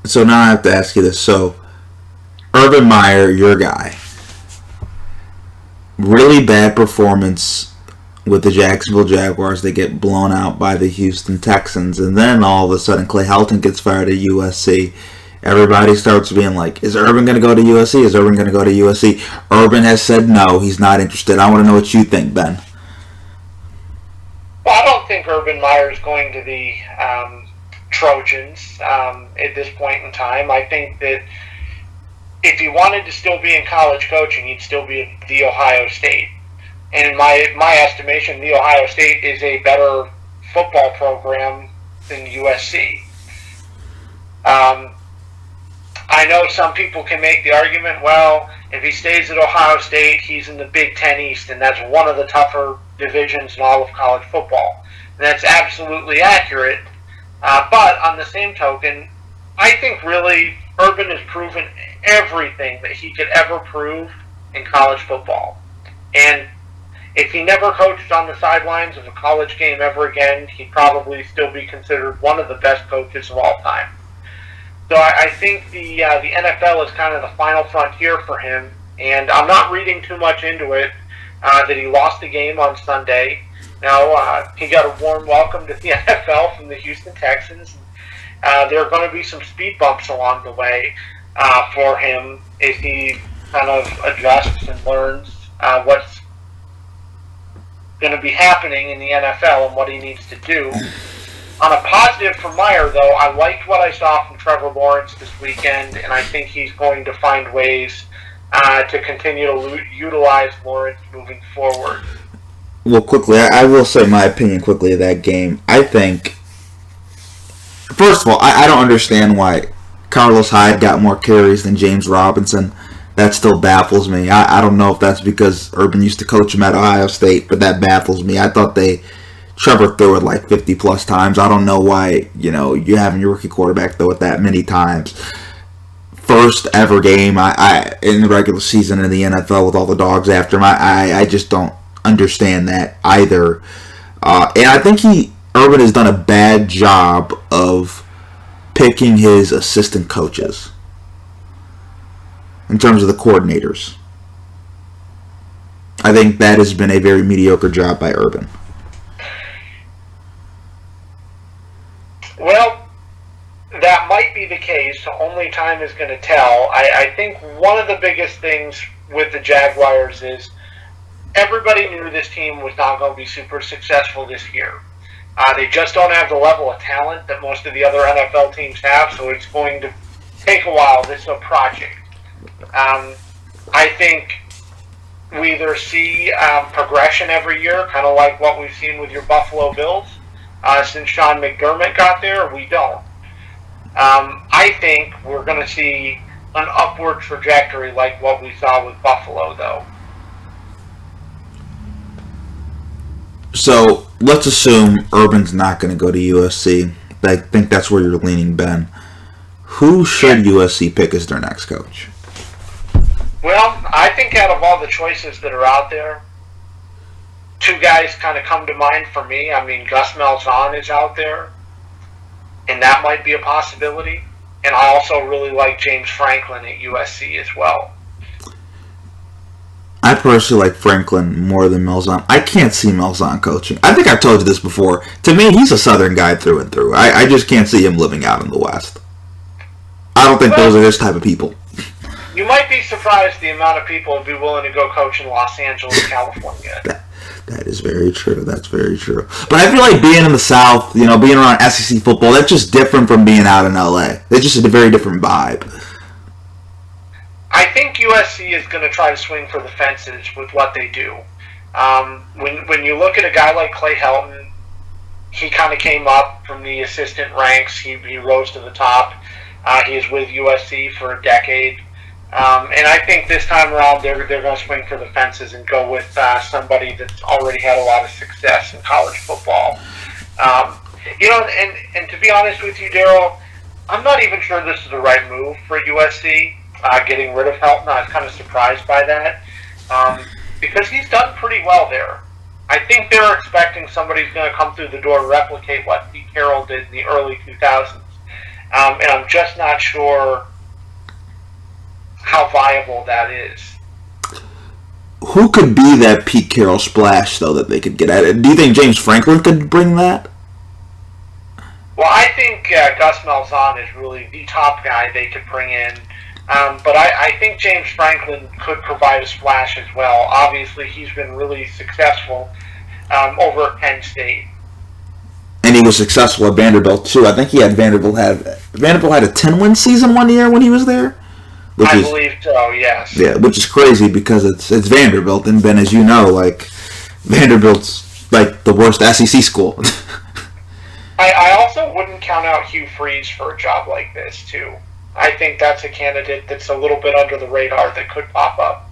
So now I have to ask you this. So, Urban Meyer, your guy, really bad performance with the Jacksonville Jaguars. They get blown out by the Houston Texans, and then all of a sudden Clay Helton gets fired at USC. Everybody starts being like, is Urban going to go to USC? Is Urban going to go to USC? Urban has said no, he's not interested. I want to know what you think, Ben. Well, I don't think Urban Meyer is going to the Trojans at this point in time. I think that if he wanted to still be in college coaching, he'd still be at The Ohio State. And in my estimation, The Ohio State is a better football program than USC. I know some people can make the argument, well, if he stays at Ohio State, he's in the Big Ten East, and that's one of the tougher divisions in all of college football. And that's absolutely accurate. But on the same token, I think really Urban has proven everything that he could ever prove in college football. And if he never coached on the sidelines of a college game ever again, he'd probably still be considered one of the best coaches of all time. So I think the NFL is kind of the final frontier for him, and I'm not reading too much into it that he lost the game on Sunday. Now, he got a warm welcome to the NFL from the Houston Texans. There are going to be some speed bumps along the way for him as he kind of adjusts and learns what's going to be happening in the NFL and what he needs to do. On a positive for Meyer, though, I liked what I saw from Trevor Lawrence this weekend, and I think he's going to find ways to continue to utilize Lawrence moving forward. Well, quickly, I will say my opinion quickly of that game. I think, first of all, I don't understand why Carlos Hyde got more carries than James Robinson. That still baffles me. I don't know if that's because Urban used to coach him at Ohio State, but that baffles me. I thought Trevor threw it like 50 plus times. I don't know why, you having your rookie quarterback throw it that many times. First ever game in the regular season in the NFL with all the dogs after him. I just don't understand that either. And I think Urban has done a bad job of picking his assistant coaches in terms of the coordinators. I think that has been a very mediocre job by Urban. Well, that might be the case. Only time is going to tell. I think one of the biggest things with the Jaguars is everybody knew this team was not going to be super successful this year. They just don't have the level of talent that most of the other NFL teams have, so it's going to take a while. This is a project. I think we either see progression every year, kind of like what we've seen with your Buffalo Bills, since Sean McDermott got there, or we don't. I think we're going to see an upward trajectory like what we saw with Buffalo, though. So let's assume Urban's not going to go to USC. I think that's where you're leaning, Ben. Who should USC pick as their next coach? Well, I think out of all the choices that are out there, two guys kind of come to mind for me. I mean, Gus Malzahn is out there, and that might be a possibility. And I also really like James Franklin at USC as well. I personally like Franklin more than Malzahn. I can't see Malzahn coaching. I think I've told you this before. To me, he's a Southern guy through and through. I just can't see him living out in the West. I don't think those are his type of people. You might be surprised the amount of people would be willing to go coach in Los Angeles, California. That is very true. That's very true. But I feel like being in the South, being around SEC football, that's just different from being out in LA. It's just a very different vibe. I think USC is going to try to swing for the fences with what they do. When you look at a guy like Clay Helton, he kind of came up from the assistant ranks. He rose to the top. He is with USC for a decade. And I think this time around they're going to swing for the fences and go with somebody that's already had a lot of success in college football. And to be honest with you, Daryl, I'm not even sure this is the right move for USC. Getting rid of Helton, I was kind of surprised by that because he's done pretty well there. I think they're expecting somebody's going to come through the door and replicate what Pete Carroll did in the early 2000s. And I'm just not sure how viable that is. Who could be that Pete Carroll splash, though, that they could get at it? Do you think James Franklin could bring that? Well, I think Gus Malzahn is really the top guy they could bring in. But I think James Franklin could provide a splash as well. Obviously, he's been really successful over at Penn State. And he was successful at Vanderbilt, too. I think Vanderbilt had a 10-win season one year when he was there. I believe so, yes. Yeah, which is crazy because it's Vanderbilt, and Ben, as you know, like, Vanderbilt's like the worst SEC school. I also wouldn't count out Hugh Freeze for a job like this, too. I think that's a candidate that's a little bit under the radar that could pop up.